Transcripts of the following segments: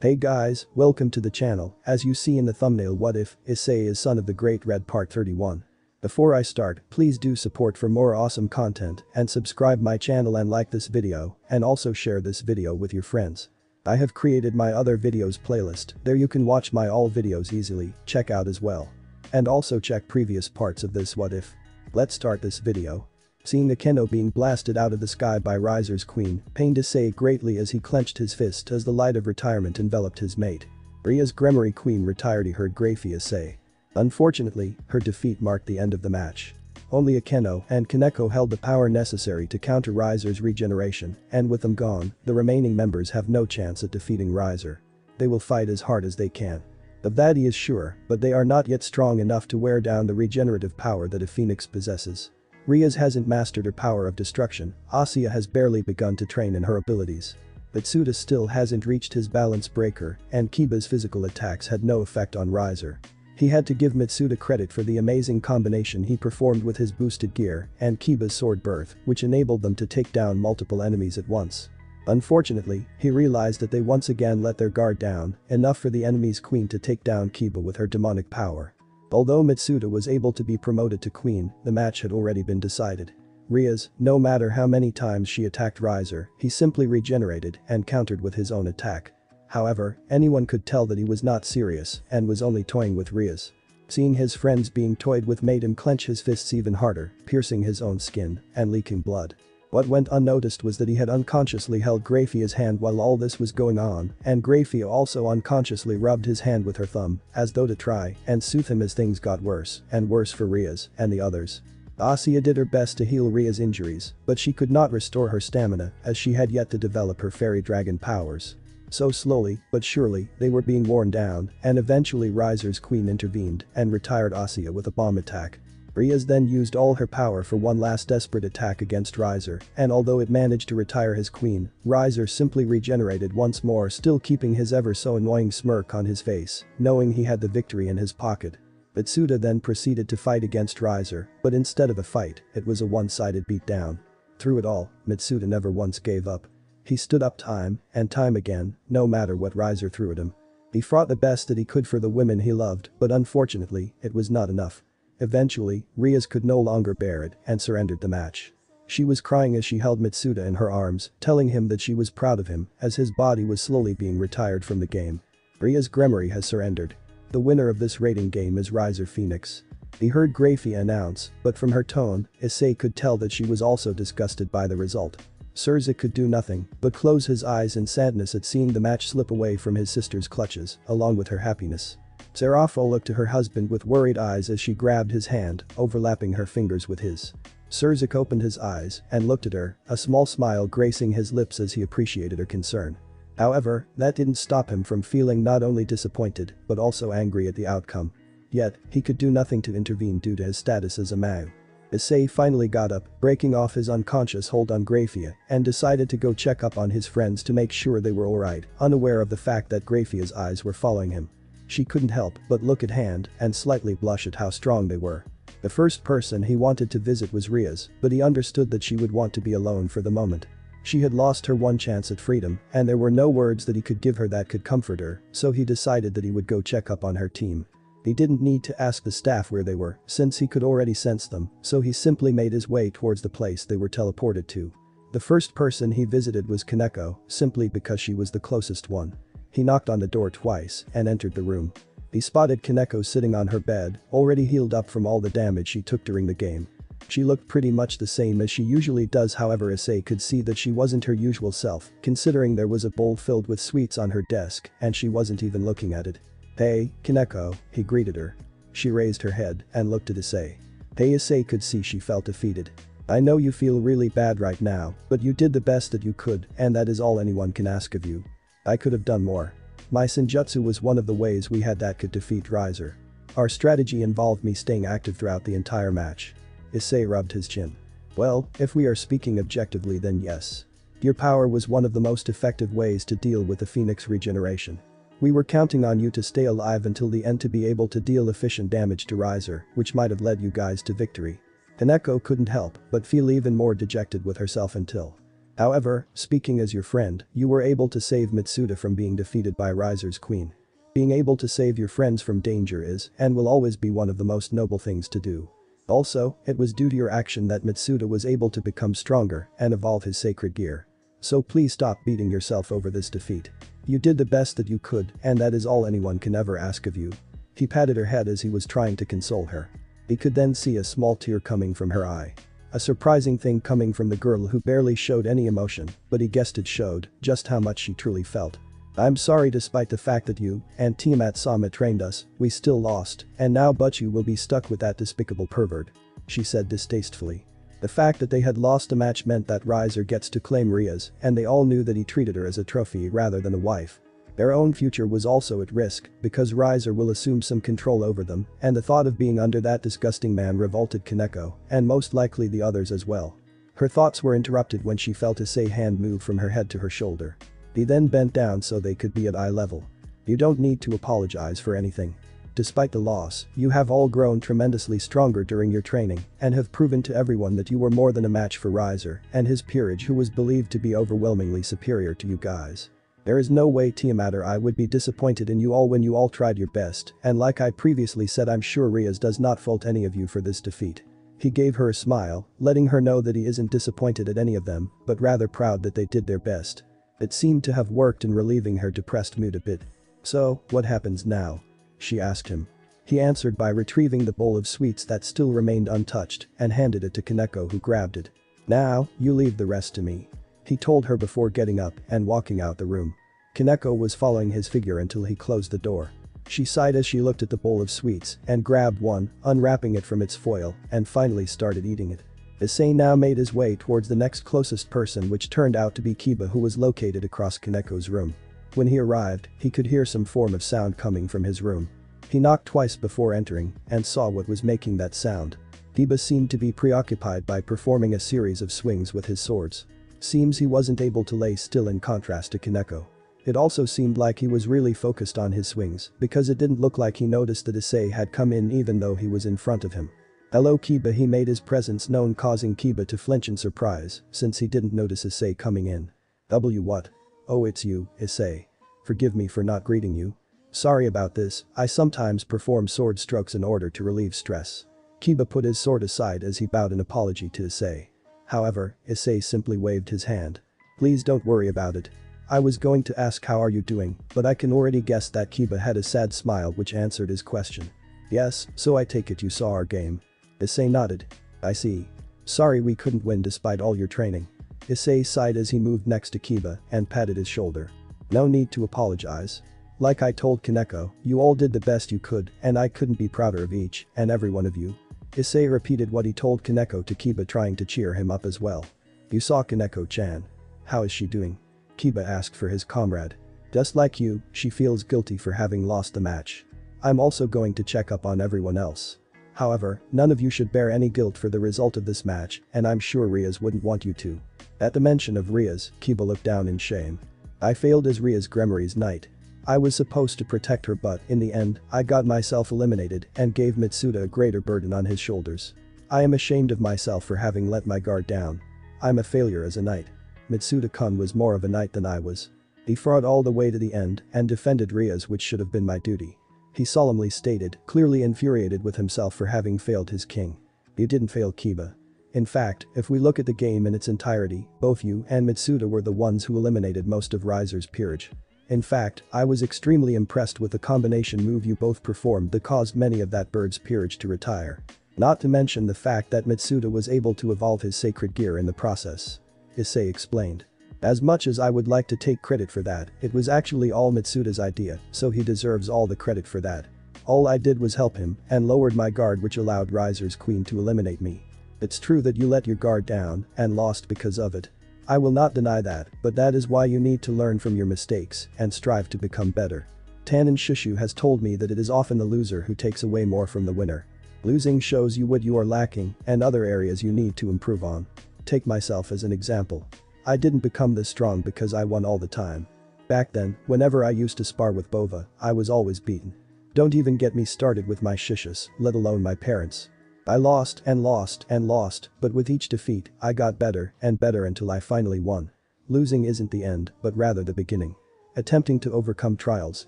Hey guys, welcome to the channel. As you see in the thumbnail, what if Issei is son of the Great-red part 31. Before I start, please do support for more awesome content and subscribe my channel and like this video and also share this video with your friends. I have created my other videos playlist, there you can watch my all videos easily, check out as well. And also check previous parts of this what if. Let's start this video. Seeing Akeno being blasted out of the sky by Riser's queen pained Issei greatly as he clenched his fist as the light of retirement enveloped his mate. Ria's Gremory queen retired, he heard Grafia say. Unfortunately, her defeat marked the end of the match. Only Akeno and Kaneko held the power necessary to counter Riser's regeneration, and with them gone, the remaining members have no chance at defeating Riser. They will fight as hard as they can. Of that he is sure, but they are not yet strong enough to wear down the regenerative power that a phoenix possesses. Rias hasn't mastered her power of destruction, Asuya has barely begun to train in her abilities. Mitsuda still hasn't reached his balance breaker, and Kiba's physical attacks had no effect on Riser. He had to give Mitsuda credit for the amazing combination he performed with his boosted gear and Kiba's sword birth, which enabled them to take down multiple enemies at once. Unfortunately, he realized that they once again let their guard down, enough for the enemy's queen to take down Kiba with her demonic power. Although Mitsuda was able to be promoted to queen, the match had already been decided. Rias, no matter how many times she attacked Riser, he simply regenerated and countered with his own attack. However, anyone could tell that he was not serious and was only toying with Rias. Seeing his friends being toyed with made him clench his fists even harder, piercing his own skin and leaking blood. What went unnoticed was that he had unconsciously held Grafia's hand while all this was going on, and Grafia also unconsciously rubbed his hand with her thumb, as though to try and soothe him as things got worse and worse for Rias and the others. Asuya did her best to heal Ria's injuries, but she could not restore her stamina as she had yet to develop her fairy dragon powers. So slowly, but surely, they were being worn down, and eventually Riser's queen intervened and retired Asuya with a bomb attack. Rias then used all her power for one last desperate attack against Riser, and although it managed to retire his queen, Riser simply regenerated once more, still keeping his ever so annoying smirk on his face, knowing he had the victory in his pocket. Mitsuda then proceeded to fight against Riser, but instead of a fight, it was a one-sided beatdown. Through it all, Mitsuda never once gave up. He stood up time and time again, no matter what Riser threw at him. He fought the best that he could for the women he loved, but unfortunately, it was not enough. Eventually, Rias could no longer bear it and surrendered the match. She was crying as she held Mitsuda in her arms, telling him that she was proud of him as his body was slowly being retired from the game. Rias Gremory has surrendered. The winner of this rating game is Riser Phoenix. He heard Grafia announce, but from her tone, Issei could tell that she was also disgusted by the result. Surza could do nothing but close his eyes in sadness at seeing the match slip away from his sister's clutches, along with her happiness. Serafo looked to her husband with worried eyes as she grabbed his hand, overlapping her fingers with his. Surzik opened his eyes and looked at her, a small smile gracing his lips as he appreciated her concern. However, that didn't stop him from feeling not only disappointed but also angry at the outcome. Yet, he could do nothing to intervene due to his status as a Mau. Issei finally got up, breaking off his unconscious hold on Grafia, and decided to go check up on his friends to make sure they were alright, unaware of the fact that Grafia's eyes were following him. She couldn't help but look at hand and slightly blush at how strong they were. The first person he wanted to visit was Rias, but he understood that she would want to be alone for the moment. She had lost her one chance at freedom, and there were no words that he could give her that could comfort her, so he decided that he would go check up on her team. He didn't need to ask the staff where they were, since he could already sense them, so he simply made his way towards the place they were teleported to. The first person he visited was Kaneko, simply because she was the closest one. He knocked on the door twice and entered the room. He spotted Kaneko sitting on her bed, already healed up from all the damage she took during the game. She looked pretty much the same as she usually does, however Issei could see that she wasn't her usual self, considering there was a bowl filled with sweets on her desk and she wasn't even looking at it. "Hey, Kaneko," he greeted her. She raised her head and looked at Issei. Issei could see she felt defeated. "I know you feel really bad right now, but you did the best that you could and that is all anyone can ask of you. I could have done more. My senjutsu was one of the ways we had that could defeat Riser. Our strategy involved me staying active throughout the entire match." Issei rubbed his chin. "Well, if we are speaking objectively then yes. Your power was one of the most effective ways to deal with the Phoenix regeneration. We were counting on you to stay alive until the end to be able to deal efficient damage to Riser, which might have led you guys to victory." Kaneko couldn't help but feel even more dejected with herself until However, speaking as your friend, you were able to save Mitsuda from being defeated by Riser's queen. Being able to save your friends from danger is and will always be one of the most noble things to do. Also, it was due to your action that Mitsuda was able to become stronger and evolve his sacred gear. So please stop beating yourself over this defeat. You did the best that you could, and that is all anyone can ever ask of you. He patted her head as he was trying to console her. He could then see a small tear coming from her eye. A surprising thing coming from the girl who barely showed any emotion, but he guessed it showed just how much she truly felt. I'm sorry, despite the fact that you and Team Atsama trained us, we still lost, and now but you will be stuck with that despicable pervert. She said distastefully. The fact that they had lost the match meant that Riser gets to claim Ria's, and they all knew that he treated her as a trophy rather than a wife. Their own future was also at risk because Riser will assume some control over them, and the thought of being under that disgusting man revolted Kaneko, and most likely the others as well. Her thoughts were interrupted when she felt Issei's hand move from her head to her shoulder. He then bent down so they could be at eye level. You don't need to apologize for anything. Despite the loss, you have all grown tremendously stronger during your training and have proven to everyone that you were more than a match for Riser and his peerage, who was believed to be overwhelmingly superior to you guys. There is no way Tiamat or I would be disappointed in you all when you all tried your best, and like I previously said, I'm sure Rias does not fault any of you for this defeat. He gave her a smile, letting her know that he isn't disappointed at any of them, but rather proud that they did their best. It seemed to have worked in relieving her depressed mood a bit. So, what happens now? She asked him. He answered by retrieving the bowl of sweets that still remained untouched and handed it to Kaneko, who grabbed it. Now, you leave the rest to me. He told her before getting up and walking out the room. Kaneko was following his figure until he closed the door. She sighed as she looked at the bowl of sweets and grabbed one, unwrapping it from its foil, and finally started eating it. Issei now made his way towards the next closest person, which turned out to be Kiba, who was located across Kaneko's room. When he arrived, he could hear some form of sound coming from his room. He knocked twice before entering and saw what was making that sound. Kiba seemed to be preoccupied by performing a series of swings with his swords. Seems he wasn't able to lay still, in contrast to Kaneko. It also seemed like he was really focused on his swings because it didn't look like he noticed that Issei had come in even though he was in front of him. Hello Kiba, he made his presence known, causing Kiba to flinch in surprise since he didn't notice Issei coming in. What? Oh, it's you, Issei. Forgive me for not greeting you. Sorry about this, I sometimes perform sword strokes in order to relieve stress. Kiba put his sword aside as he bowed in apology to Issei. However, Issei simply waved his hand. Please don't worry about it. I was going to ask how are you doing, but I can already guess that Kiba had a sad smile which answered his question. Yes, so I take it you saw our game. Issei nodded. I see. Sorry we couldn't win despite all your training. Issei sighed as he moved next to Kiba and patted his shoulder. No need to apologize. Like I told Kaneko, you all did the best you could, and I couldn't be prouder of each and every one of you. Issei repeated what he told Kaneko to Kiba, trying to cheer him up as well. You saw Kaneko-chan. How is she doing? Kiba asked for his comrade. Just like you, she feels guilty for having lost the match. I'm also going to check up on everyone else. However, none of you should bear any guilt for the result of this match, and I'm sure Rias wouldn't want you to. At the mention of Rias, Kiba looked down in shame. I failed as Rias Gremori's knight. I was supposed to protect her, but in the end, I got myself eliminated and gave Mitsuda a greater burden on his shoulders. I am ashamed of myself for having let my guard down. I'm a failure as a knight. Mitsuda-kun was more of a knight than I was. He fought all the way to the end and defended Rias, which should have been my duty. He solemnly stated, clearly infuriated with himself for having failed his king. You didn't fail, Kiba. In fact, if we look at the game in its entirety, both you and Mitsuda were the ones who eliminated most of Riser's peerage. In fact, I was extremely impressed with the combination move you both performed that caused many of that bird's peerage to retire. Not to mention the fact that Mitsuda was able to evolve his sacred gear in the process. Issei explained. As much as I would like to take credit for that, it was actually all Mitsuda's idea, so he deserves all the credit for that. All I did was help him and lowered my guard, which allowed Riser's queen to eliminate me. It's true that you let your guard down and lost because of it. I will not deny that, but that is why you need to learn from your mistakes and strive to become better. Tannen Shishu has told me that it is often the loser who takes away more from the winner. Losing shows you what you are lacking and other areas you need to improve on. Take myself as an example. I didn't become this strong because I won all the time. Back then, whenever I used to spar with Bova, I was always beaten. Don't even get me started with my shishas, let alone my parents. I lost and lost and lost, but with each defeat, I got better and better until I finally won. Losing isn't the end, but rather the beginning. Attempting to overcome trials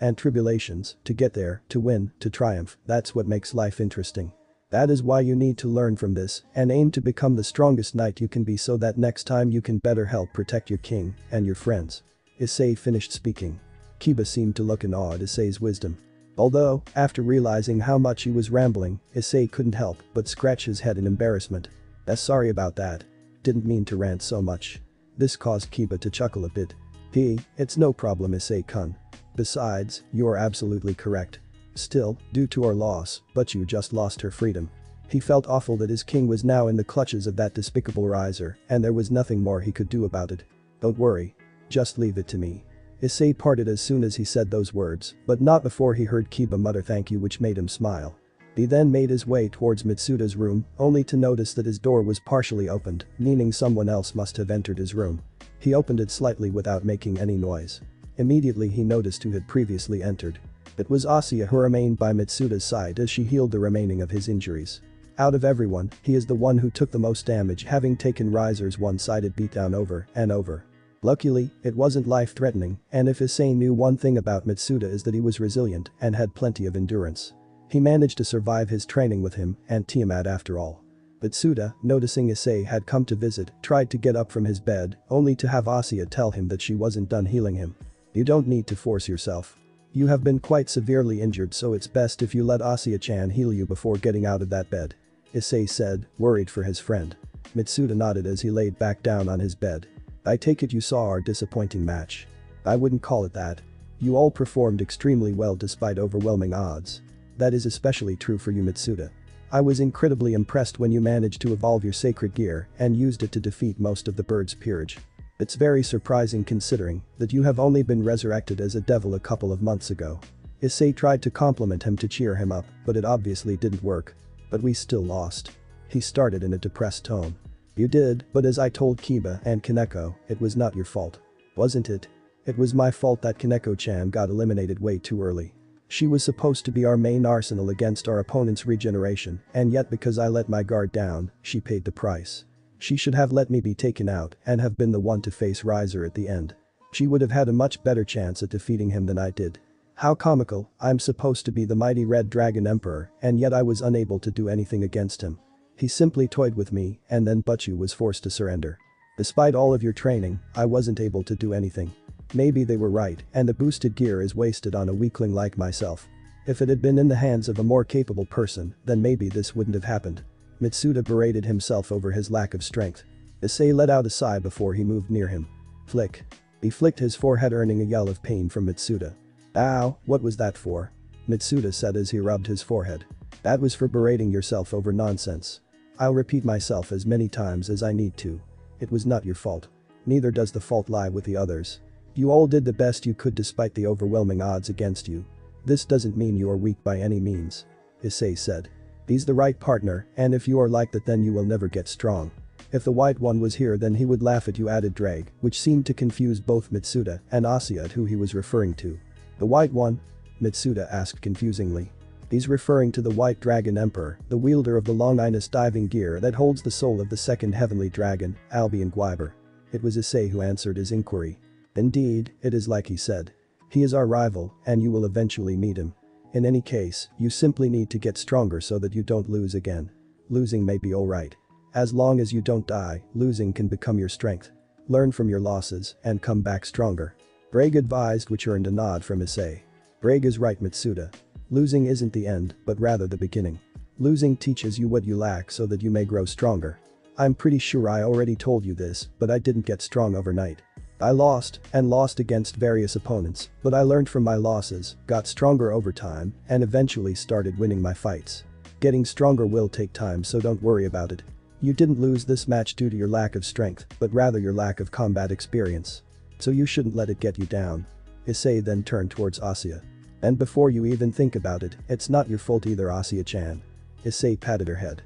and tribulations, to get there, to win, to triumph, that's what makes life interesting. That is why you need to learn from this and aim to become the strongest knight you can be so that next time you can better help protect your king and your friends. Issei finished speaking. Kiba seemed to look in awe at Issei's wisdom. Although, after realizing how much he was rambling, Issei couldn't help but scratch his head in embarrassment. Sorry about that. Didn't mean to rant so much. This caused Kiba to chuckle a bit. It's no problem, Issei-kun. Besides, you are absolutely correct. Still, due to our loss, but you just lost her freedom. He felt awful that his king was now in the clutches of that despicable riser, and there was nothing more he could do about it. Don't worry. Just leave it to me. Issei parted as soon as he said those words, but not before he heard Kiba mutter thank you, which made him smile. He then made his way towards Mitsuda's room, only to notice that his door was partially opened, meaning someone else must have entered his room. He opened it slightly without making any noise. Immediately he noticed who had previously entered. It was Asuya, who remained by Mitsuda's side as she healed the remaining of his injuries. Out of everyone, he is the one who took the most damage, having taken Riser's one-sided beatdown over and over. Luckily, it wasn't life-threatening, and if Issei knew one thing about Mitsuda is that he was resilient and had plenty of endurance. He managed to survive his training with him and Tiamat after all. Mitsuda, noticing Issei had come to visit, tried to get up from his bed, only to have Asuya tell him that she wasn't done healing him. You don't need to force yourself. You have been quite severely injured, so it's best if you let Asuya-chan heal you before getting out of that bed. Issei said, worried for his friend. Mitsuda nodded as he laid back down on his bed. I take it you saw our disappointing match. I wouldn't call it that. You all performed extremely well despite overwhelming odds. That is especially true for you, Mitsuda. I was incredibly impressed when you managed to evolve your sacred gear and used it to defeat most of the bird's peerage. It's very surprising considering that you have only been resurrected as a devil a couple of months ago. Issei tried to compliment him to cheer him up, but it obviously didn't work. But we still lost. He started in a depressed tone. You did, but as I told Kiba and Kaneko, it was not your fault. Wasn't it? It was my fault that Kaneko-chan got eliminated way too early. She was supposed to be our main arsenal against our opponent's regeneration, and yet because I let my guard down, she paid the price. She should have let me be taken out and have been the one to face Riser at the end. She would have had a much better chance at defeating him than I did. How comical, I'm supposed to be the mighty Red Dragon Emperor, and yet I was unable to do anything against him. He simply toyed with me, and then Butchu was forced to surrender. Despite all of your training, I wasn't able to do anything. Maybe they were right, and the boosted gear is wasted on a weakling like myself. If it had been in the hands of a more capable person, then maybe this wouldn't have happened. Mitsuda berated himself over his lack of strength. Issei let out a sigh before he moved near him. Flick. He flicked his forehead, earning a yell of pain from Mitsuda. Ow, what was that for? Mitsuda said as he rubbed his forehead. That was for berating yourself over nonsense. I'll repeat myself as many times as I need to. It was not your fault. Neither does the fault lie with the others. You all did the best you could despite the overwhelming odds against you. This doesn't mean you are weak by any means. Issei said. He's the right partner, and if you are like that then you will never get strong. If the white one was here then he would laugh at you, added Drake, which seemed to confuse both Mitsuda and Asuya at who he was referring to. The white one? Mitsuda asked confusingly. He's referring to the White Dragon Emperor, the wielder of the Longinus diving gear that holds the soul of the second heavenly dragon, Albion Gwyber. It was Issei who answered his inquiry. Indeed, it is like he said. He is our rival, and you will eventually meet him. In any case, you simply need to get stronger so that you don't lose again. Losing may be alright. As long as you don't die, losing can become your strength. Learn from your losses and come back stronger. Braig advised, which earned a nod from Issei. Braig is right, Mitsuda. Losing isn't the end, but rather the beginning. Losing teaches you what you lack so that you may grow stronger. I'm pretty sure I already told you this, but I didn't get strong overnight. I lost and lost against various opponents, but I learned from my losses, got stronger over time, and eventually started winning my fights. Getting stronger will take time, so don't worry about it. You didn't lose this match due to your lack of strength, but rather your lack of combat experience. So you shouldn't let it get you down. Issei then turned towards Asuya. And before you even think about it, it's not your fault either, Asuya-chan. Issei patted her head.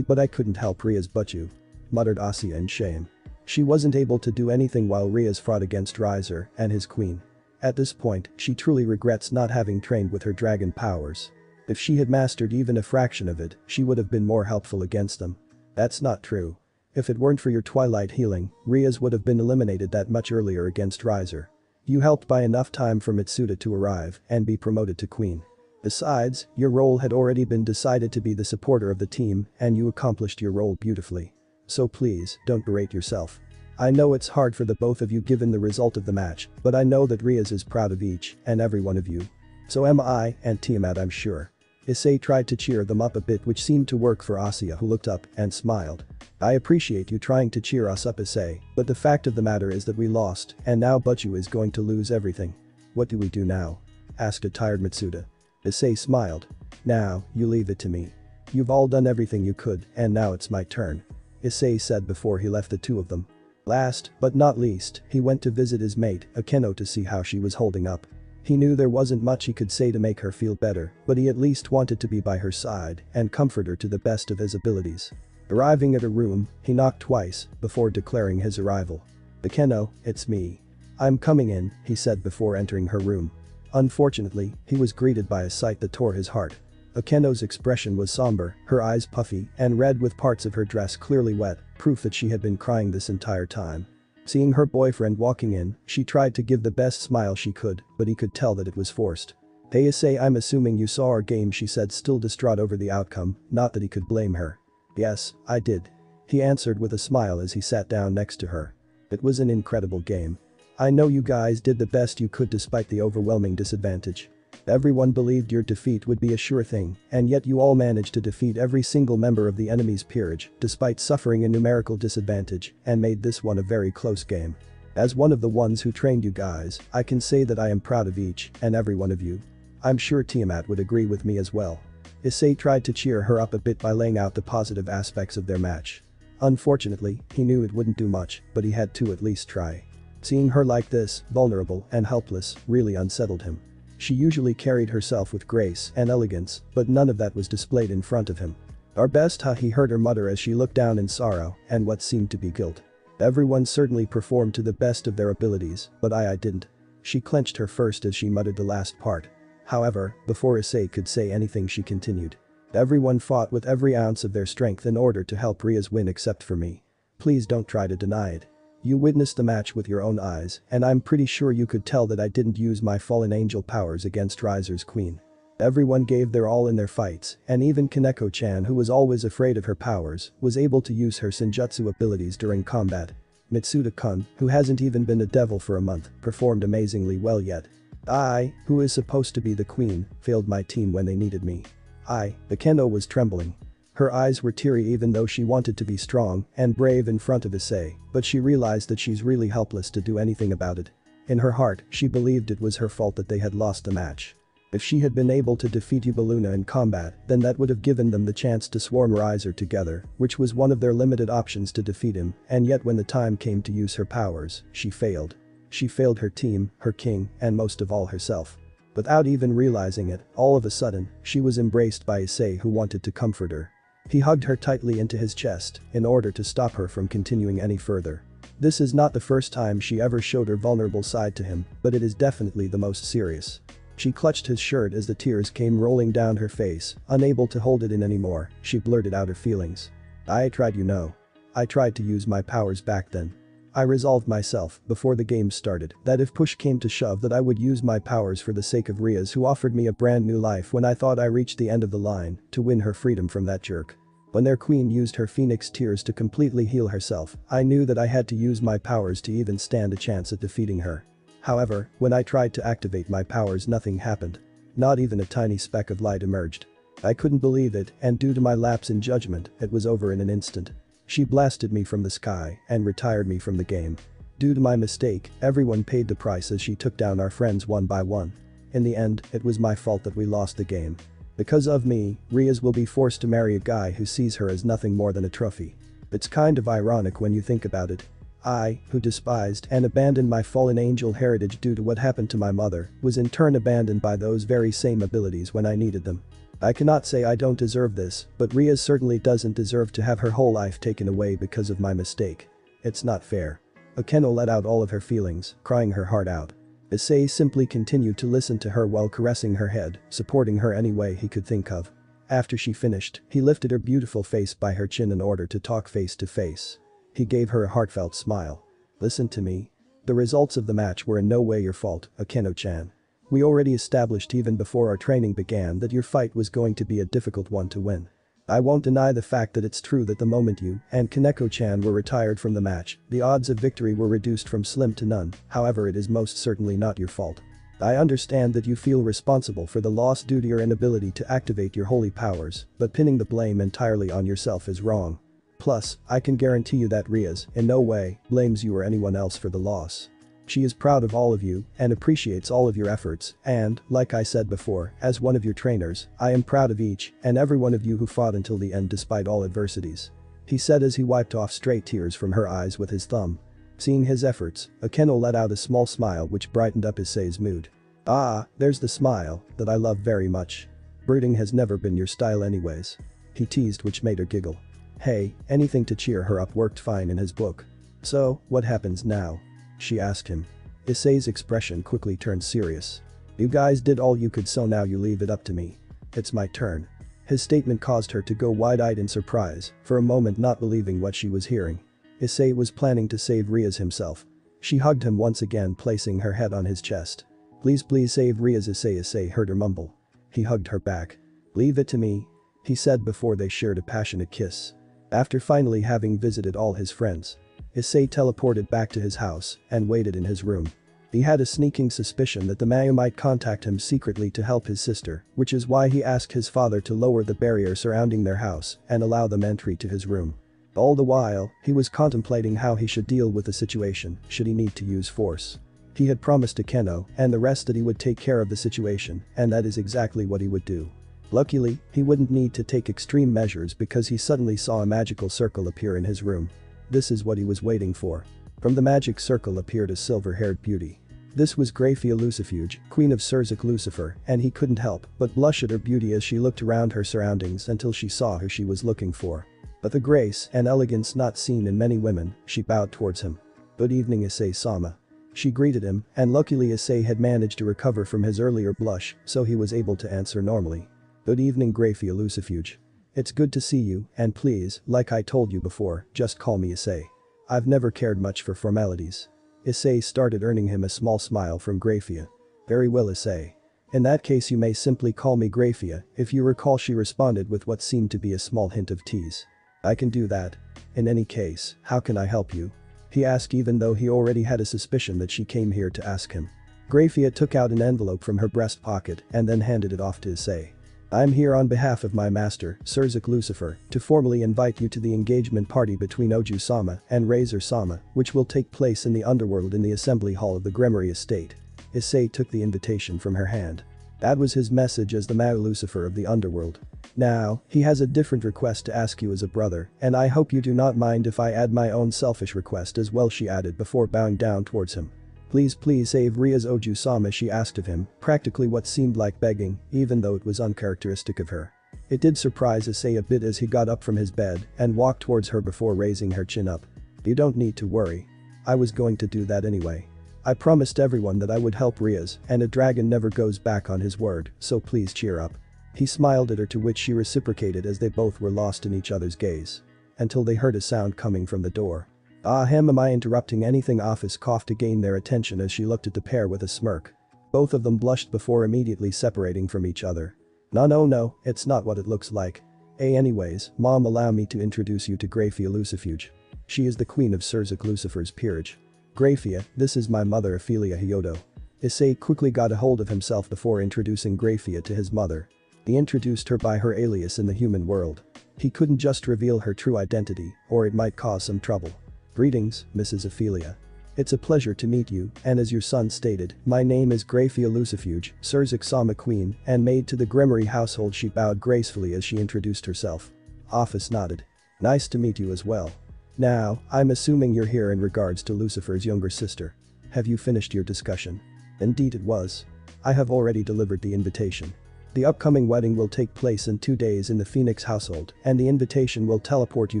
But I couldn't help Ria's Butchu, muttered Asuya in shame. She wasn't able to do anything while Ria's fought against Riser and his queen. At this point, she truly regrets not having trained with her dragon powers. If she had mastered even a fraction of it, she would have been more helpful against them. That's not true. If it weren't for your twilight healing, Rias would have been eliminated that much earlier against Riser. You helped buy enough time for Mitsuda to arrive and be promoted to queen. Besides, your role had already been decided to be the supporter of the team and you accomplished your role beautifully. So please, don't berate yourself. I know it's hard for the both of you given the result of the match, but I know that Rias is proud of each and every one of you. So am I and Tiamat, I'm sure. Issei tried to cheer them up a bit, which seemed to work for Asya, who looked up and smiled. I appreciate you trying to cheer us up, Issei, but the fact of the matter is that we lost and now Butchu is going to lose everything. What do we do now? Asked a tired Mitsuda. Issei smiled. Now, you leave it to me. You've all done everything you could and now it's my turn. Issei said before he left the two of them. Last, but not least, he went to visit his mate, Akeno, to see how she was holding up. He knew there wasn't much he could say to make her feel better, but he at least wanted to be by her side and comfort her to the best of his abilities. Arriving at her room, he knocked twice before declaring his arrival. Akeno, it's me. I'm coming in, he said before entering her room. Unfortunately, he was greeted by a sight that tore his heart. Akeno's expression was somber, her eyes puffy and red with parts of her dress clearly wet, proof that she had been crying this entire time. Seeing her boyfriend walking in, she tried to give the best smile she could, but he could tell that it was forced. Hey Issei, I'm assuming you saw our game, she said, still distraught over the outcome, not that he could blame her. Yes, I did. He answered with a smile as he sat down next to her. It was an incredible game. I know you guys did the best you could despite the overwhelming disadvantage. Everyone believed your defeat would be a sure thing, and yet you all managed to defeat every single member of the enemy's peerage despite suffering a numerical disadvantage and made this one a very close game. As one of the ones who trained you guys, I can say that I am proud of each and every one of you. I'm sure Tiamat would agree with me as well. Issei tried to cheer her up a bit by laying out the positive aspects of their match. Unfortunately, he knew it wouldn't do much, but he had to at least try. Seeing her like this, vulnerable and helpless, really unsettled him. She usually carried herself with grace and elegance, but none of that was displayed in front of him. Our best, huh? He heard her mutter as she looked down in sorrow and what seemed to be guilt. Everyone certainly performed to the best of their abilities, but I didn't. She clenched her fist as she muttered the last part. However, before Issei could say anything, she continued. Everyone fought with every ounce of their strength in order to help Rias win except for me. Please don't try to deny it. You witnessed the match with your own eyes, and I'm pretty sure you could tell that I didn't use my fallen angel powers against Riser's queen. Everyone gave their all in their fights, and even Kaneko-chan, who was always afraid of her powers, was able to use her senjutsu abilities during combat. Mitsuda-kun, who hasn't even been a devil for a month, performed amazingly well yet. I, who is supposed to be the queen, failed my team when they needed me. Akeno was trembling. Her eyes were teary even though she wanted to be strong and brave in front of Issei, but she realized that she's really helpless to do anything about it. In her heart, she believed it was her fault that they had lost the match. If she had been able to defeat Yubaluna in combat, then that would have given them the chance to swarm Riser together, which was one of their limited options to defeat him, and yet when the time came to use her powers, she failed. She failed her team, her king, and most of all herself. Without even realizing it, all of a sudden, she was embraced by Issei, who wanted to comfort her. He hugged her tightly into his chest in order to stop her from continuing any further. This is not the first time she ever showed her vulnerable side to him, but it is definitely the most serious. She clutched his shirt as the tears came rolling down her face, unable to hold it in anymore, she blurted out her feelings. I tried, you know. I tried to use my powers back then. I resolved myself, before the game started, that if push came to shove that I would use my powers for the sake of Rias, who offered me a brand new life when I thought I reached the end of the line, to win her freedom from that jerk. When their queen used her phoenix tears to completely heal herself, I knew that I had to use my powers to even stand a chance at defeating her. However, when I tried to activate my powers, nothing happened. Not even a tiny speck of light emerged. I couldn't believe it, and due to my lapse in judgment, it was over in an instant. She blasted me from the sky and retired me from the game. Due to my mistake, everyone paid the price as she took down our friends one by one. In the end, it was my fault that we lost the game. Because of me, Rias will be forced to marry a guy who sees her as nothing more than a trophy. It's kind of ironic when you think about it. I, who despised and abandoned my fallen angel heritage due to what happened to my mother, was in turn abandoned by those very same abilities when I needed them. I cannot say I don't deserve this, but Rias certainly doesn't deserve to have her whole life taken away because of my mistake. It's not fair. Akeno let out all of her feelings, crying her heart out. Issei simply continued to listen to her while caressing her head, supporting her any way he could think of. After she finished, he lifted her beautiful face by her chin in order to talk face to face. He gave her a heartfelt smile. Listen to me. The results of the match were in no way your fault, Akeno-chan. We already established even before our training began that your fight was going to be a difficult one to win. I won't deny the fact that it's true that the moment you and Kaneko-chan were retired from the match, the odds of victory were reduced from slim to none, however it is most certainly not your fault. I understand that you feel responsible for the loss due to your inability to activate your holy powers, but pinning the blame entirely on yourself is wrong. Plus, I can guarantee you that Rias, in no way, blames you or anyone else for the loss. She is proud of all of you and appreciates all of your efforts and, like I said before, as one of your trainers, I am proud of each and every one of you who fought until the end despite all adversities. He said as he wiped off stray tears from her eyes with his thumb. Seeing his efforts, Akeno let out a small smile which brightened up Issei's mood. Ah, there's the smile that I love very much. Brooding has never been your style anyways. He teased, which made her giggle. Hey, anything to cheer her up worked fine in his book. So, what happens now? She asked him. Issei's expression quickly turned serious. You guys did all you could, so now you leave it up to me. It's my turn. His statement caused her to go wide-eyed in surprise, for a moment not believing what she was hearing. Issei was planning to save Rias himself. She hugged him once again, placing her head on his chest. Please save Rias, Issei heard her mumble. He hugged her back. Leave it to me, he said before they shared a passionate kiss. After finally having visited all his friends, Issei teleported back to his house and waited in his room. He had a sneaking suspicion that the Maya might contact him secretly to help his sister, which is why he asked his father to lower the barrier surrounding their house and allow them entry to his room. All the while, he was contemplating how he should deal with the situation should he need to use force. He had promised Akeno and the rest that he would take care of the situation, and that is exactly what he would do. Luckily, he wouldn't need to take extreme measures because he suddenly saw a magical circle appear in his room. This is what he was waiting for. From the magic circle appeared a silver-haired beauty. This was Graphia Lucifuge, queen of Surzuk Lucifer, and he couldn't help but blush at her beauty as she looked around her surroundings until she saw who she was looking for. With the grace and elegance not seen in many women, she bowed towards him. Good evening, Issei-sama. She greeted him, and luckily Issei had managed to recover from his earlier blush, so he was able to answer normally. Good evening, Graphia Lucifuge. It's good to see you, and please, like I told you before, just call me Issei. I've never cared much for formalities. Issei started earning him a small smile from Graphia. Very well, Issei. In that case you may simply call me Graphia, if you recall, she responded with what seemed to be a small hint of tease. I can do that. In any case, how can I help you? He asked, even though he already had a suspicion that she came here to ask him. Graphia took out an envelope from her breast pocket and then handed it off to Issei. I'm here on behalf of my master, Surzuk Lucifer, to formally invite you to the engagement party between Oju-sama and Razor-sama, which will take place in the underworld in the assembly hall of the Gremory estate. Issei took the invitation from her hand. That was his message as the Mao Lucifer of the underworld. Now, he has a different request to ask you as a brother, and I hope you do not mind if I add my own selfish request as well, she added before bowing down towards him. Please save Rias Oju-sama, she asked of him, practically what seemed like begging, even though it was uncharacteristic of her. It did surprise Issei a bit as he got up from his bed and walked towards her before raising her chin up. You don't need to worry. I was going to do that anyway. I promised everyone that I would help Rias, and a dragon never goes back on his word, so please cheer up. He smiled at her, to which she reciprocated as they both were lost in each other's gaze. Until they heard a sound coming from the door. Am I interrupting anything? Ophis coughed to gain their attention as she looked at the pair with a smirk. Both of them blushed before immediately separating from each other. No, it's not what it looks like. Anyways, Mom, allow me to introduce you to Graphia Lucifuge. She is the queen of Surzuk Lucifer's peerage. Graphia, this is my mother Ophelia Hyodo. Issei quickly got a hold of himself before introducing Graphia to his mother. He introduced her by her alias in the human world. He couldn't just reveal her true identity, or it might cause some trouble. Greetings, Mrs. Ophelia. It's a pleasure to meet you, and as your son stated, my name is Graphia Lucifuge, Surzuk-sama queen, and maid to the Gremory household. She bowed gracefully as she introduced herself. Ophis nodded. Nice to meet you as well. Now, I'm assuming you're here in regards to Lucifer's younger sister. Have you finished your discussion? Indeed it was. I have already delivered the invitation. The upcoming wedding will take place in 2 days in the Phoenix household, and the invitation will teleport you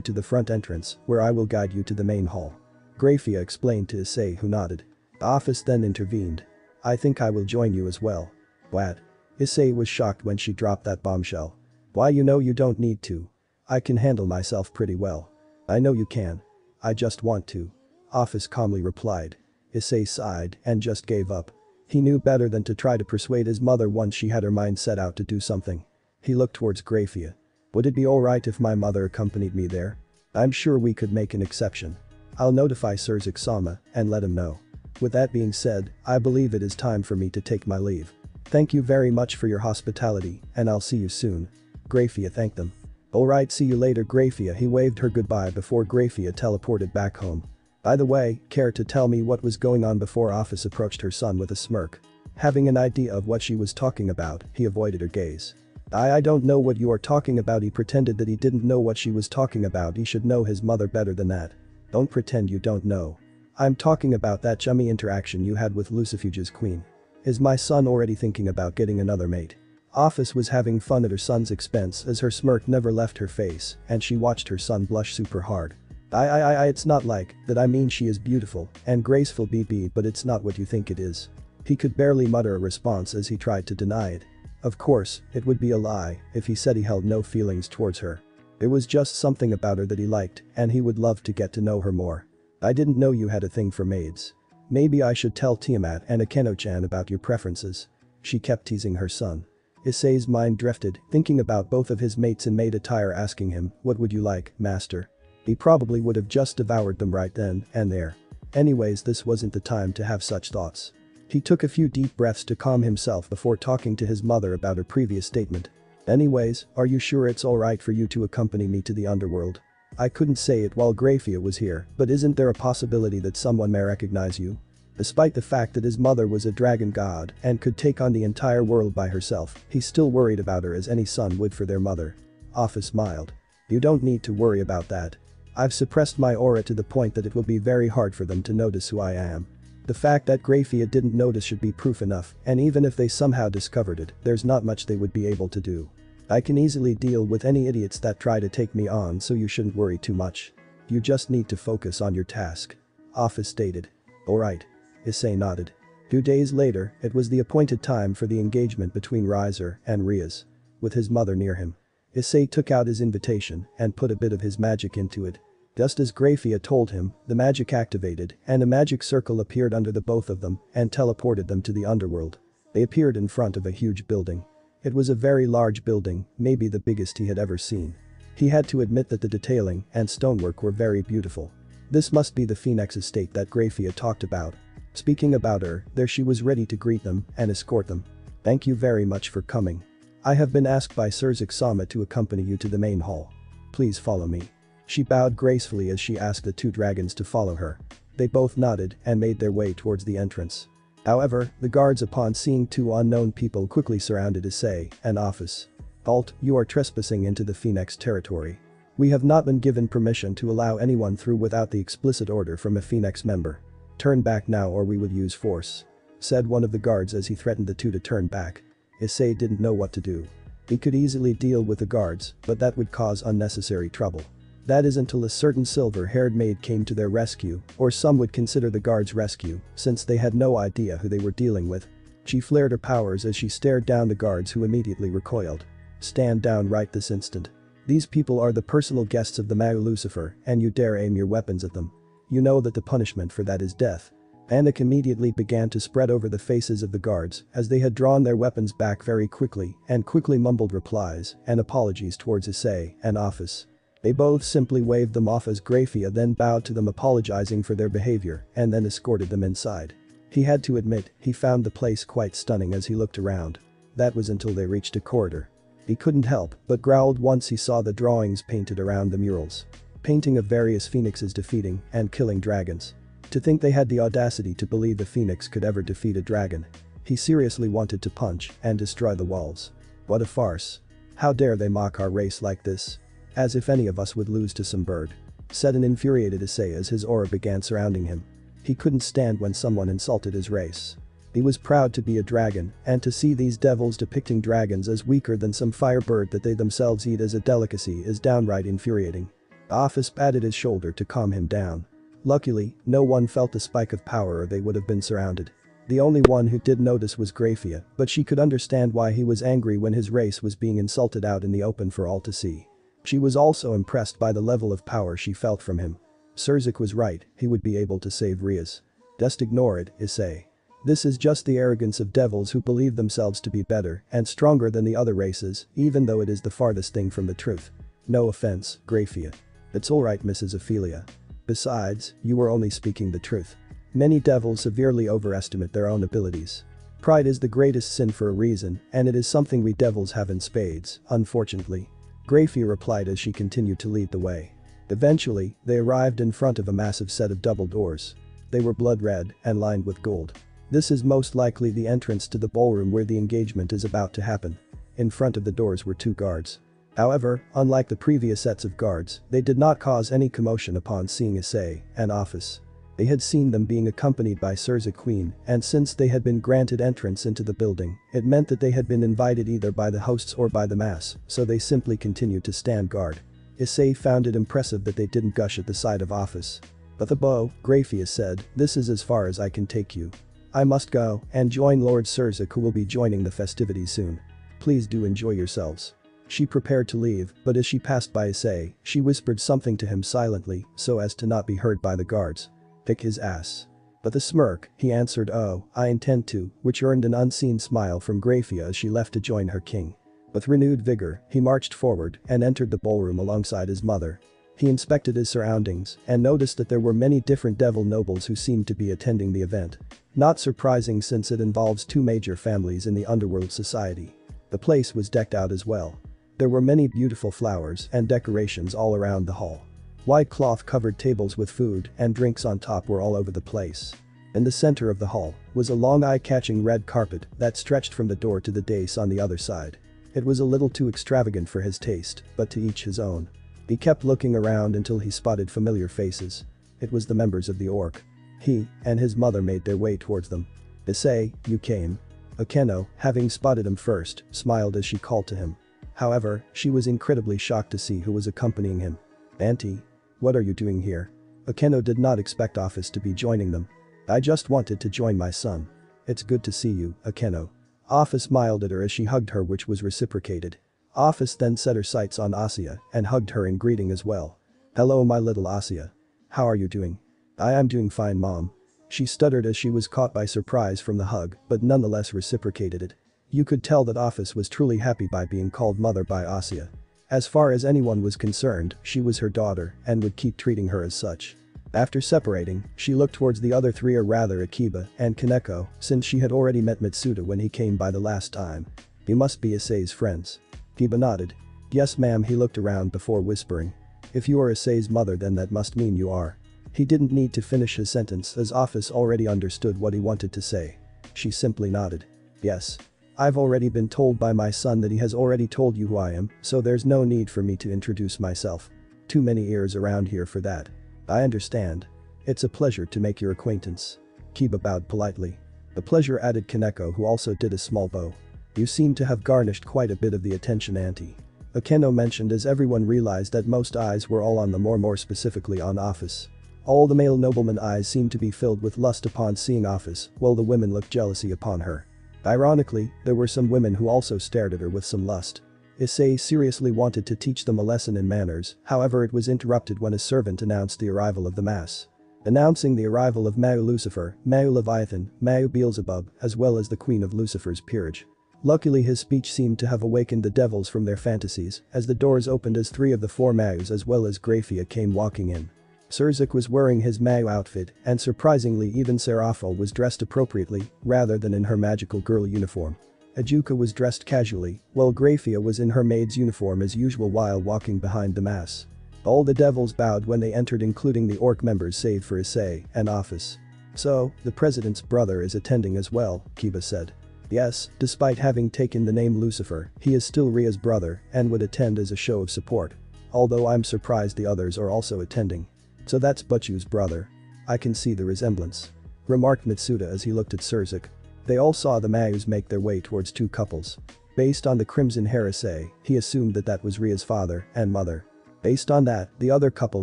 to the front entrance, where I will guide you to the main hall. Graphia explained to Issei, who nodded. Ophis then intervened. I think I will join you as well. What? Issei was shocked when she dropped that bombshell. Why, you know you don't need to. I can handle myself pretty well. I know you can. I just want to. Ophis calmly replied. Issei sighed and just gave up. He knew better than to try to persuade his mother once she had her mind set out to do something. He looked towards Graphia. Would it be alright if my mother accompanied me there? I'm sure we could make an exception. I'll notify Surzuk-sama and let him know. With that being said, I believe it is time for me to take my leave. Thank you very much for your hospitality, and I'll see you soon. Graphia thanked them. Alright, see you later, Graphia. He waved her goodbye before Graphia teleported back home. By the way, care to tell me what was going on before Ophis approached her son with a smirk? Having an idea of what she was talking about, he avoided her gaze. I don't know what you are talking about. He pretended that he didn't know what she was talking about. He should know his mother better than that. Don't pretend you don't know. I'm talking about that chummy interaction you had with Lucifuge's queen. Is my son already thinking about getting another mate? Ophis was having fun at her son's expense as her smirk never left her face and she watched her son blush super hard. It's not like that. I mean, she is beautiful and graceful BB, but it's not what you think it is. He could barely mutter a response as he tried to deny it. Of course, it would be a lie if he said he held no feelings towards her. It was just something about her that he liked and he would love to get to know her more. I didn't know you had a thing for maids. Maybe I should tell Tiamat and Akeno-chan about your preferences. She kept teasing her son. Issei's mind drifted, thinking about both of his mates in maid attire, asking him, what would you like, master? He probably would have just devoured them right then and there. Anyways, this wasn't the time to have such thoughts. He took a few deep breaths to calm himself before talking to his mother about her previous statement. Anyways, are you sure it's alright for you to accompany me to the underworld? I couldn't say it while Graphia was here, but isn't there a possibility that someone may recognize you? Despite the fact that his mother was a dragon god and could take on the entire world by herself, he still worried about her as any son would for their mother. Ophis smiled. You don't need to worry about that. I've suppressed my aura to the point that it will be very hard for them to notice who I am. The fact that Graphia didn't notice should be proof enough, and even if they somehow discovered it, there's not much they would be able to do. I can easily deal with any idiots that try to take me on, so you shouldn't worry too much. You just need to focus on your task. Ophis stated. Alright. Issei nodded. 2 days later, it was the appointed time for the engagement between Riser and Rias. With his mother near him, Issei took out his invitation and put a bit of his magic into it. Just as Graphia told him, the magic activated and a magic circle appeared under the both of them and teleported them to the underworld. They appeared in front of a huge building. It was a very large building, maybe the biggest he had ever seen. He had to admit that the detailing and stonework were very beautiful. This must be the Phoenix estate that Graphia talked about. Speaking about her, there she was ready to greet them and escort them. Thank you very much for coming. I have been asked by Surzuk-sama to accompany you to the main hall. Please follow me. She bowed gracefully as she asked the two dragons to follow her. They both nodded and made their way towards the entrance. However, the guards, upon seeing two unknown people, quickly surrounded Issei and Ophis. Halt, you are trespassing into the Phoenix territory. We have not been given permission to allow anyone through without the explicit order from a Phoenix member. Turn back now or we will use force, said one of the guards as he threatened the two to turn back. Issei didn't know what to do. He could easily deal with the guards, but that would cause unnecessary trouble. That is until a certain silver-haired maid came to their rescue, or some would consider the guards' rescue, since they had no idea who they were dealing with. She flared her powers as she stared down the guards, who immediately recoiled. Stand down right this instant. These people are the personal guests of the Mao Lucifer, and you dare aim your weapons at them. You know that the punishment for that is death. Panic immediately began to spread over the faces of the guards as they had drawn their weapons back very quickly and quickly mumbled replies and apologies towards Issei and Ophis. They both simply waved them off as Graphia then bowed to them, apologizing for their behavior, and then escorted them inside. He had to admit, he found the place quite stunning as he looked around. That was until they reached a corridor. He couldn't help but growled once he saw the drawings painted around the murals. Painting of various phoenixes defeating and killing dragons. To think they had the audacity to believe the phoenix could ever defeat a dragon. He seriously wanted to punch and destroy the walls. What a farce. How dare they mock our race like this? As if any of us would lose to some bird, said an infuriated Issei as his aura began surrounding him. He couldn't stand when someone insulted his race. He was proud to be a dragon, and to see these devils depicting dragons as weaker than some firebird that they themselves eat as a delicacy is downright infuriating. Ophis patted his shoulder to calm him down. Luckily, no one felt the spike of power or they would have been surrounded. The only one who did notice was Grafia, but she could understand why he was angry when his race was being insulted out in the open for all to see. She was also impressed by the level of power she felt from him. Surzik was right, he would be able to save Rias. Just ignore it, Issei. This is just the arrogance of devils who believe themselves to be better and stronger than the other races, even though it is the farthest thing from the truth. No offense, Grafia. It's alright, Mrs. Ophelia. Besides, you were only speaking the truth. Many devils severely overestimate their own abilities. Pride is the greatest sin for a reason, and it is something we devils have in spades, unfortunately. Grafia replied as she continued to lead the way. Eventually, they arrived in front of a massive set of double doors. They were blood red and lined with gold. This is most likely the entrance to the ballroom where the engagement is about to happen. In front of the doors were 2 guards. However, unlike the previous sets of guards, they did not cause any commotion upon seeing Issei and Ophis. They had seen them being accompanied by Surzik Queen, and since they had been granted entrance into the building, it meant that they had been invited either by the hosts or by the mass, so they simply continued to stand guard. Issei found it impressive that they didn't gush at the sight of Ophis. But the bow, Grafia said, this is as far as I can take you. I must go and join Lord Surzik, who will be joining the festivities soon. Please do enjoy yourselves. She prepared to leave, but as she passed by Issei, she whispered something to him silently so as to not be heard by the guards. Pick his ass. With a smirk, he answered, oh, I intend to, which earned an unseen smile from Grafia as she left to join her king. With renewed vigor, he marched forward and entered the ballroom alongside his mother. He inspected his surroundings and noticed that there were many different devil nobles who seemed to be attending the event. Not surprising since it involves 2 major families in the underworld society. The place was decked out as well. There were many beautiful flowers and decorations all around the hall. White cloth-covered tables with food and drinks on top were all over the place. In the center of the hall was a long eye-catching red carpet that stretched from the door to the dais on the other side. It was a little too extravagant for his taste, but to each his own. He kept looking around until he spotted familiar faces. It was the members of the Orc. He and his mother made their way towards them. Issei, you came. Akeno, having spotted him first, smiled as she called to him. However, she was incredibly shocked to see who was accompanying him. Auntie. What are you doing here? Akeno did not expect Ophis to be joining them. I just wanted to join my son. It's good to see you, Akeno. Ophis smiled at her as she hugged her, which was reciprocated. Ophis then set her sights on Asya and hugged her in greeting as well. Hello my little Asya. How are you doing? I am doing fine, mom. She stuttered as she was caught by surprise from the hug, but nonetheless reciprocated it. You could tell that Ophis was truly happy by being called mother by Asya. As far as anyone was concerned, she was her daughter and would keep treating her as such. After separating, she looked towards the other 3, or rather Akiba and Kaneko, since she had already met Mitsuda when he came by the last time. You must be Issei's friends. Akiba nodded. Yes ma'am. He looked around before whispering. If you are Issei's mother, then that must mean you are. He didn't need to finish his sentence as Ophis already understood what he wanted to say. She simply nodded. Yes. I've already been told by my son that he has already told you who I am, so there's no need for me to introduce myself. Too many ears around here for that. I understand. It's a pleasure to make your acquaintance. Kiba bowed politely. The pleasure, added Kaneko, who also did a small bow. You seem to have garnished quite a bit of the attention, auntie. Akeno mentioned as everyone realized that most eyes were all on them, or more specifically on Ophis. All the male noblemen eyes seemed to be filled with lust upon seeing Ophis, while the women looked jealousy upon her. Ironically, there were some women who also stared at her with some lust. Issei seriously wanted to teach them a lesson in manners, however it was interrupted when a servant announced the arrival of the mass. Announcing the arrival of Mau Lucifer, Mau Leviathan, Mau Beelzebub, as well as the Queen of Lucifer's peerage. Luckily his speech seemed to have awakened the devils from their fantasies, as the doors opened as 3 of the 4 Maus as well as Grafia came walking in. Surzik was wearing his Mau outfit, and surprisingly even Serapho was dressed appropriately, rather than in her magical girl uniform. Ajuka was dressed casually, while Grafia was in her maid's uniform as usual while walking behind the mass. All the devils bowed when they entered, including the Orc members save for Issei and Ophis. So, the president's brother is attending as well, Kiba said. Yes, despite having taken the name Lucifer, he is still Ria's brother and would attend as a show of support. Although I'm surprised the others are also attending. So that's Butchu's brother. I can see the resemblance. Remarked Mitsuda as he looked at Surzik. They all saw the Maus make their way towards 2 couples. Based on the crimson hair Issei, he assumed that that was Ria's father and mother. Based on that, the other couple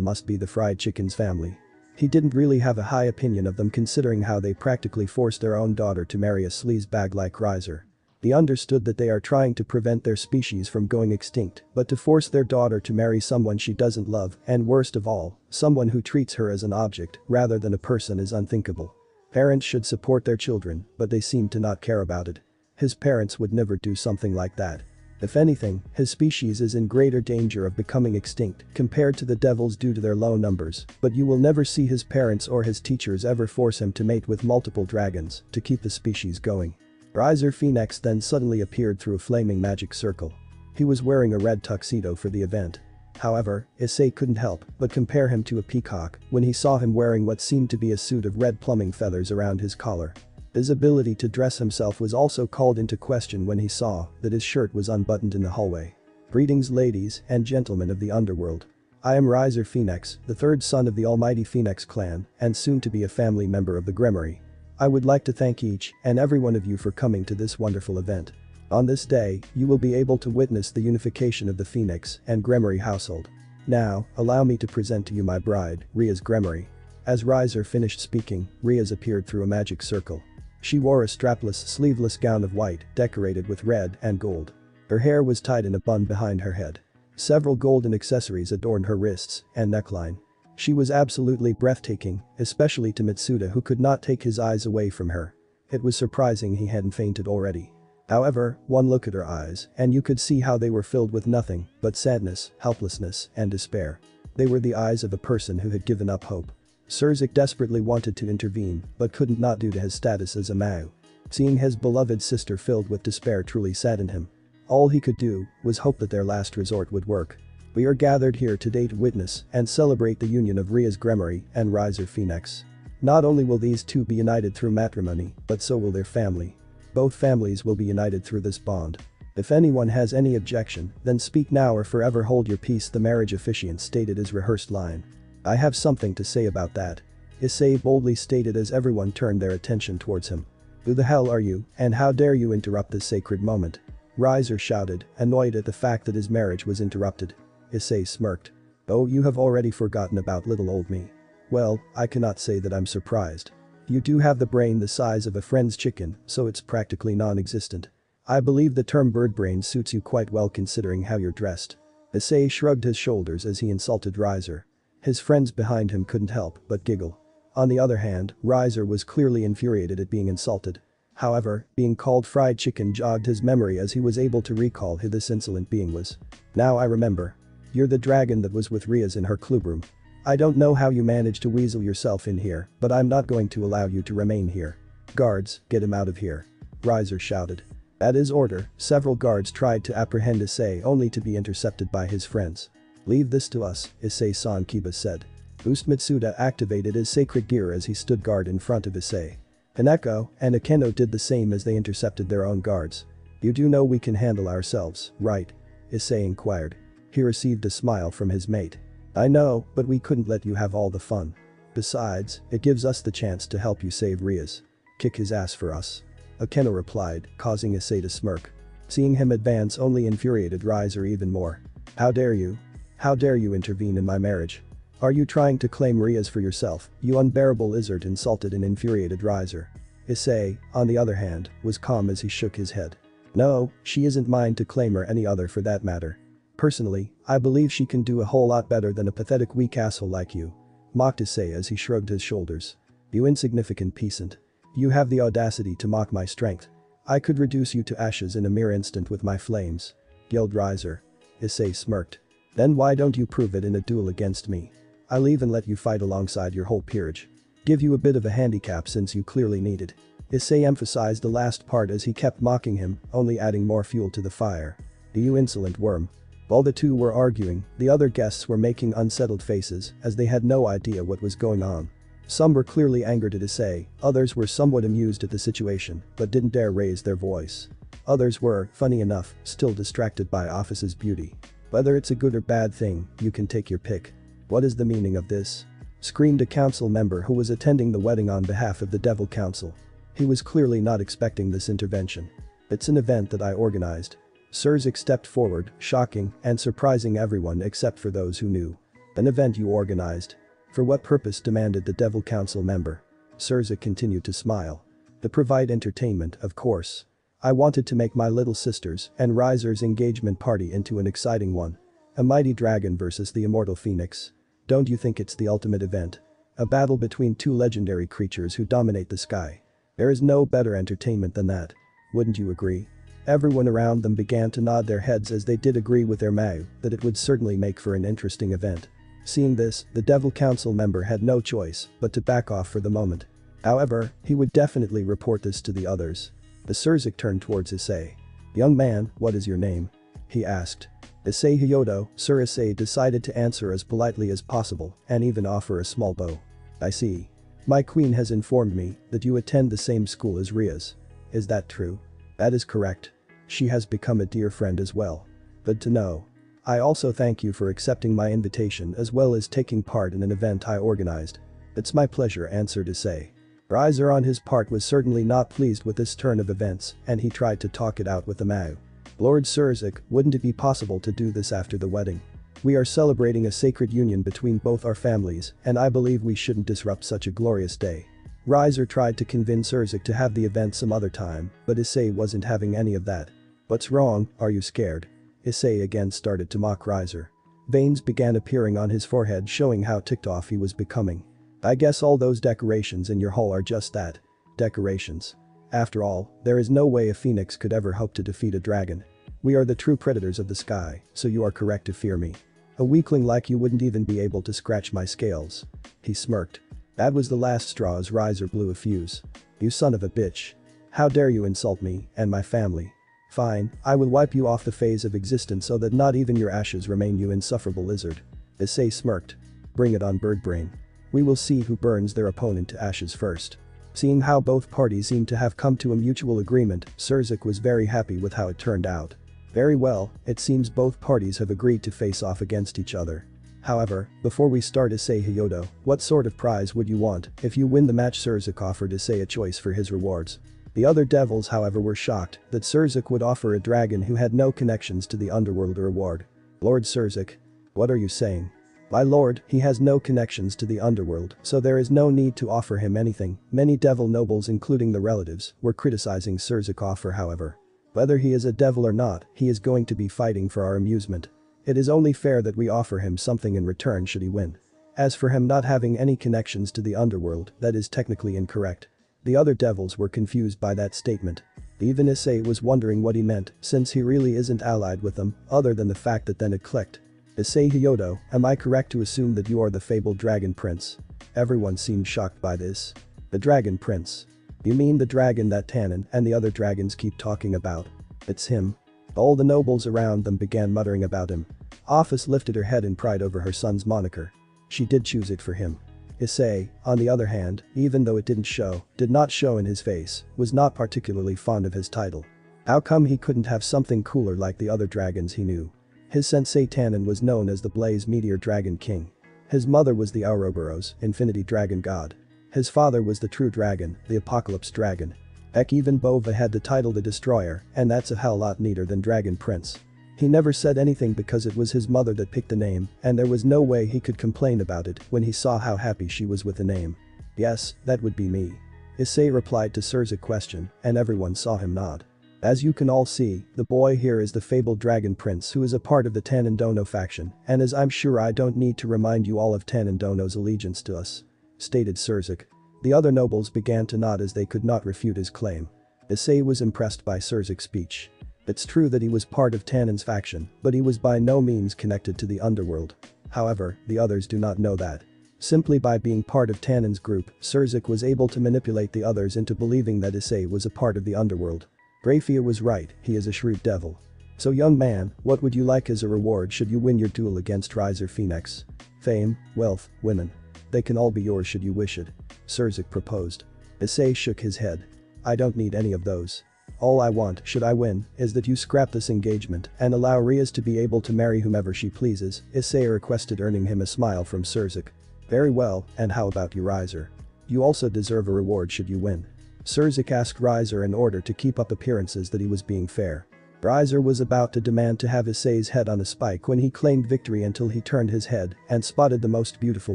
must be the fried chicken's family. He didn't really have a high opinion of them considering how they practically forced their own daughter to marry a sleazebag like Riser. He understood that they are trying to prevent their species from going extinct, but to force their daughter to marry someone she doesn't love, and worst of all, someone who treats her as an object rather than a person is unthinkable. Parents should support their children, but they seem to not care about it. His parents would never do something like that. If anything, his species is in greater danger of becoming extinct compared to the devils due to their low numbers, but you will never see his parents or his teachers ever force him to mate with multiple dragons to keep the species going. Riser Phoenix then suddenly appeared through a flaming magic circle. He was wearing a red tuxedo for the event. However, Issei couldn't help but compare him to a peacock when he saw him wearing what seemed to be a suit of red plumbing feathers around his collar. His ability to dress himself was also called into question when he saw that his shirt was unbuttoned in the hallway. Greetings ladies and gentlemen of the underworld. I am Riser Phoenix, the third son of the almighty Phoenix clan and soon to be a family member of the Gremory. I would like to thank each and every one of you for coming to this wonderful event. On this day, you will be able to witness the unification of the Phoenix and Gremory household. Now, allow me to present to you my bride, Ria's Gremory. As Riser finished speaking, Ria's appeared through a magic circle. She wore a strapless, sleeveless gown of white, decorated with red and gold. Her hair was tied in a bun behind her head. Several golden accessories adorned her wrists and neckline. She was absolutely breathtaking, especially to Mitsuda who could not take his eyes away from her. It was surprising he hadn't fainted already. However, one look at her eyes and you could see how they were filled with nothing but sadness, helplessness, and despair. They were the eyes of a person who had given up hope. Surzik desperately wanted to intervene but couldn't not due to his status as a Mao. Seeing his beloved sister filled with despair truly saddened him. All he could do was hope that their last resort would work. We are gathered here today to witness and celebrate the union of Ria's Gremory and Riser Phoenix. Not only will these two be united through matrimony, but so will their family. Both families will be united through this bond. If anyone has any objection, then speak now or forever hold your peace, the marriage officiant stated his rehearsed line. I have something to say about that. Issei boldly stated as everyone turned their attention towards him. Who the hell are you, and how dare you interrupt this sacred moment? Riser shouted, annoyed at the fact that his marriage was interrupted. Issei smirked. Oh, you have already forgotten about little old me. Well, I cannot say that I'm surprised. You do have the brain the size of a friend's chicken, so it's practically non-existent. I believe the term bird brain suits you quite well considering how you're dressed. Issei shrugged his shoulders as he insulted Riser. His friends behind him couldn't help but giggle. On the other hand, Riser was clearly infuriated at being insulted. However, being called fried chicken jogged his memory as he was able to recall who this insolent being was. Now I remember. You're the dragon that was with Ria's in her clubroom. I don't know how you managed to weasel yourself in here, but I'm not going to allow you to remain here. Guards, get him out of here. Riser shouted. At his order, several guards tried to apprehend Issei only to be intercepted by his friends. Leave this to us, Issei-san Kiba said. Boost Mitsuda activated his sacred gear as he stood guard in front of Issei. Kaneko and Akeno did the same as they intercepted their own guards. You do know we can handle ourselves, right? Issei inquired. He received a smile from his mate. I know, but we couldn't let you have all the fun. Besides, it gives us the chance to help you save Ria's. Kick his ass for us. Akeno replied, causing Issei to smirk. Seeing him advance only infuriated Riser even more. How dare you? How dare you intervene in my marriage? Are you trying to claim Ria's for yourself, you unbearable lizard, insulted and infuriated Riser. Issei, on the other hand, was calm as he shook his head. No, she isn't mine to claim or any other for that matter. Personally, I believe she can do a whole lot better than a pathetic weak asshole like you. Mocked Issei as he shrugged his shoulders. You insignificant peasant. You have the audacity to mock my strength. I could reduce you to ashes in a mere instant with my flames. Yelled Riser. Issei smirked. Then why don't you prove it in a duel against me? I'll even let you fight alongside your whole peerage. Give you a bit of a handicap since you clearly need it. Issei emphasized the last part as he kept mocking him, only adding more fuel to the fire. You insolent worm. While the two were arguing, the other guests were making unsettled faces as they had no idea what was going on. Some were clearly angered at Issei, others were somewhat amused at the situation but didn't dare raise their voice. Others were, funny enough, still distracted by Ophis' beauty. Whether it's a good or bad thing, you can take your pick. What is the meaning of this? Screamed a council member who was attending the wedding on behalf of the Devil Council. He was clearly not expecting this intervention. It's an event that I organized. Surzik stepped forward, shocking and surprising everyone except for those who knew. An event you organized. For what purpose, demanded the Devil Council member. Surzik continued to smile. To provide entertainment, of course. I wanted to make my little sister's and Riser's engagement party into an exciting one. A mighty dragon versus the immortal phoenix. Don't you think it's the ultimate event? A battle between two legendary creatures who dominate the sky. There is no better entertainment than that. Wouldn't you agree? Everyone around them began to nod their heads as they did agree with their Mao that it would certainly make for an interesting event. Seeing this, the Devil Council member had no choice but to back off for the moment. However, he would definitely report this to the others. The Surzik turned towards Issei. Young man, what is your name? He asked. Issei Hyodo. Sir Issei decided to answer as politely as possible and even offer a small bow. I see. My queen has informed me that you attend the same school as Ria's. Is that true? That is correct. She has become a dear friend as well. Good to know. I also thank you for accepting my invitation as well as taking part in an event I organized. It's my pleasure, answered Issei. Riser on his part was certainly not pleased with this turn of events and he tried to talk it out with the Mao. Lord Surzik, wouldn't it be possible to do this after the wedding? We are celebrating a sacred union between both our families and I believe we shouldn't disrupt such a glorious day. Riser tried to convince Surzik to have the event some other time, but Issei wasn't having any of that. What's wrong, are you scared? Issei again started to mock Riser. Veins began appearing on his forehead showing how ticked off he was becoming. I guess all those decorations in your hall are just that. Decorations. After all, there is no way a phoenix could ever hope to defeat a dragon. We are the true predators of the sky, so you are correct to fear me. A weakling like you wouldn't even be able to scratch my scales. He smirked. That was the last straw as Riser blew a fuse. You son of a bitch. How dare you insult me and my family. Fine, I will wipe you off the face of existence so that not even your ashes remain, you insufferable lizard. Issei smirked. Bring it on, Birdbrain. We will see who burns their opponent to ashes first. Seeing how both parties seemed to have come to a mutual agreement, Surzik was very happy with how it turned out. Very well, it seems both parties have agreed to face off against each other. However, before we start, Issei Hyodo, what sort of prize would you want if you win the match? Surzik offered Issei a choice for his rewards. The other devils, however, were shocked that Surzik would offer a dragon who had no connections to the underworld a reward. Lord Surzik. What are you saying? My lord, he has no connections to the underworld, so there is no need to offer him anything. Many devil nobles, including the relatives, were criticizing Surzik's offer. However, whether he is a devil or not, he is going to be fighting for our amusement. It is only fair that we offer him something in return should he win. As for him not having any connections to the underworld, that is technically incorrect. The other devils were confused by that statement. Even Issei was wondering what he meant, since he really isn't allied with them, other than the fact that then it clicked. Issei Hyodo, am I correct to assume that you are the fabled Dragon Prince? Everyone seemed shocked by this. The Dragon Prince? You mean the dragon that Tannen and the other dragons keep talking about? It's him. All the nobles around them began muttering about him. Ophis lifted her head in pride over her son's moniker. She did choose it for him. Issei, on the other hand, even though it did not show in his face, was not particularly fond of his title. How come he couldn't have something cooler like the other dragons he knew? His sensei Tannen was known as the Blaze Meteor Dragon King. His mother was the Ouroboros, Infinity Dragon God. His father was the True Dragon, the Apocalypse Dragon. Heck, even Bova had the title the Destroyer, and that's a hell lot neater than Dragon Prince. He never said anything because it was his mother that picked the name, and there was no way he could complain about it when he saw how happy she was with the name. Yes, that would be me. Issei replied to Surzik's question, and everyone saw him nod. As you can all see, the boy here is the fabled Dragon Prince who is a part of the Tannen faction, and as I'm sure I don't need to remind you all of Tannen allegiance to us. Stated Surzik. The other nobles began to nod as they could not refute his claim. Issei was impressed by Surzik's speech. It's true that he was part of Tannen's faction, but he was by no means connected to the underworld. However, the others do not know that. Simply by being part of Tannen's group, Surzik was able to manipulate the others into believing that Issei was a part of the underworld. Grafia was right, he is a shrewd devil. So young man, what would you like as a reward should you win your duel against Riser Phoenix? Fame, wealth, women. They can all be yours should you wish it. Surzik proposed. Issei shook his head. I don't need any of those. All I want, should I win, is that you scrap this engagement and allow Rias to be able to marry whomever she pleases, Issei requested, earning him a smile from Surzik. Very well, and how about you, Riser? You also deserve a reward should you win. Surzik asked Riser in order to keep up appearances that he was being fair. Riser was about to demand to have Issei's head on a spike when he claimed victory until he turned his head and spotted the most beautiful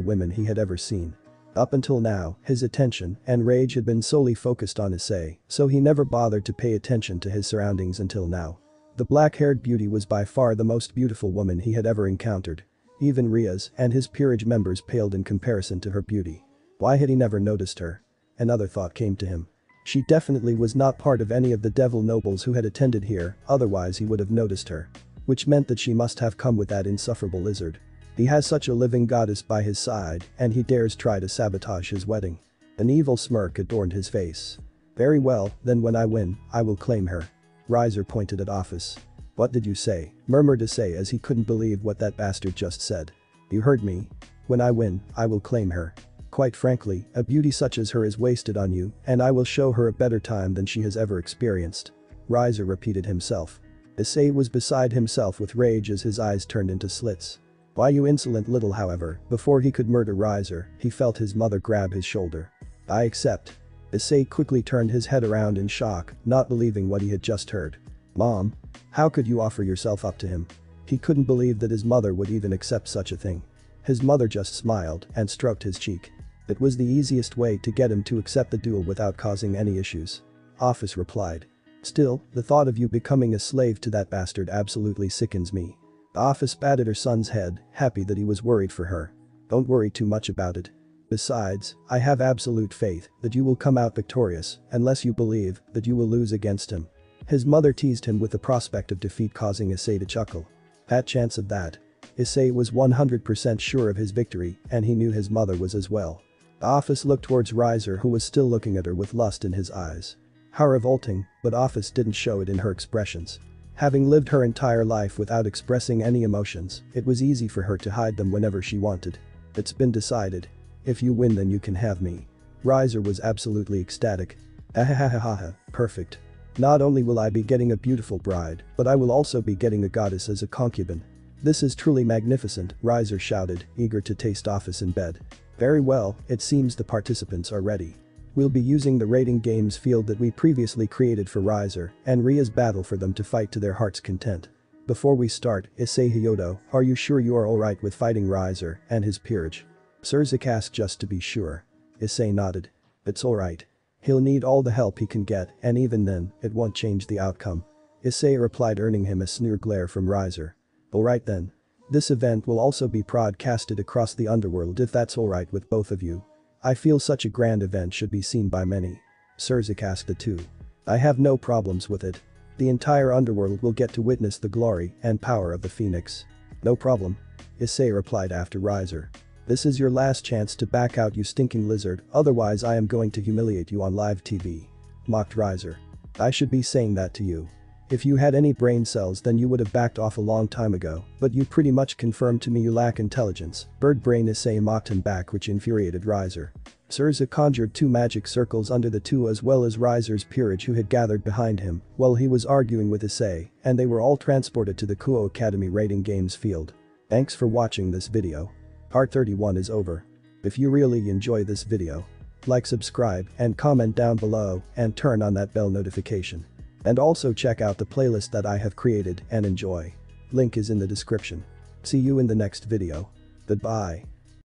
women he had ever seen. Up until now, his attention and rage had been solely focused on Issei, so he never bothered to pay attention to his surroundings until now. The black-haired beauty was by far the most beautiful woman he had ever encountered. Even Ria's and his peerage members paled in comparison to her beauty. Why had he never noticed her? Another thought came to him. She definitely was not part of any of the devil nobles who had attended here, otherwise he would have noticed her. Which meant that she must have come with that insufferable lizard. He has such a living goddess by his side, and he dares try to sabotage his wedding. An evil smirk adorned his face. Very well, then when I win, I will claim her. Riser pointed at Ophis. What did you say? Murmured Issei as he couldn't believe what that bastard just said. You heard me. When I win, I will claim her. Quite frankly, a beauty such as her is wasted on you, and I will show her a better time than she has ever experienced. Riser repeated himself. Issei was beside himself with rage as his eyes turned into slits. Why you insolent little however, before he could murder Riser, he felt his mother grab his shoulder. I accept. Issei quickly turned his head around in shock, not believing what he had just heard. Mom? How could you offer yourself up to him? He couldn't believe that his mother would even accept such a thing. His mother just smiled and stroked his cheek. It was the easiest way to get him to accept the duel without causing any issues. Ophis replied. Still, the thought of you becoming a slave to that bastard absolutely sickens me. Ophis patted her son's head, happy that he was worried for her. Don't worry too much about it. Besides, I have absolute faith that you will come out victorious unless you believe that you will lose against him. His mother teased him with the prospect of defeat causing Issei to chuckle. That chance of that. Issei was 100% sure of his victory and he knew his mother was as well. Ophis looked towards Riser who was still looking at her with lust in his eyes. How revolting, but Ophis didn't show it in her expressions. Having lived her entire life without expressing any emotions, it was easy for her to hide them whenever she wanted. It's been decided. If you win then you can have me. Riser was absolutely ecstatic. Ahahahaha, perfect. Not only will I be getting a beautiful bride, but I will also be getting a goddess as a concubine. This is truly magnificent, Riser shouted, eager to taste Ophis in bed. Very well, it seems the participants are ready. We'll be using the rating games field that we previously created for Riser and Ria's battle for them to fight to their heart's content. Before we start, Issei Hyodo, are you sure you are alright with fighting Riser and his peerage? Surzik asked just to be sure. Issei nodded. It's alright. He'll need all the help he can get and even then, it won't change the outcome. Issei replied, earning him a sneer glare from Riser. Alright then. This event will also be broadcasted across the underworld if that's alright with both of you. I feel such a grand event should be seen by many. Surzik asked the two. I have no problems with it. The entire underworld will get to witness the glory and power of the Phoenix. No problem. Issei replied after Riser. This is your last chance to back out, you stinking lizard, otherwise I am going to humiliate you on live TV. Mocked Riser. I should be saying that to you. If you had any brain cells then you would have backed off a long time ago, but you pretty much confirmed to me you lack intelligence. Bird brain. Issei mocked him back, which infuriated Riser. Surzik conjured two magic circles under the two as well as Riser's peerage who had gathered behind him while he was arguing with Issei, and they were all transported to the Kuo Academy rating games field. Thanks for watching this video. Part 31 is over. If you really enjoy this video, like, subscribe, and comment down below and turn on that bell notification. And also check out the playlist that I have created and enjoy. Link is in the description. See you in the next video. Goodbye.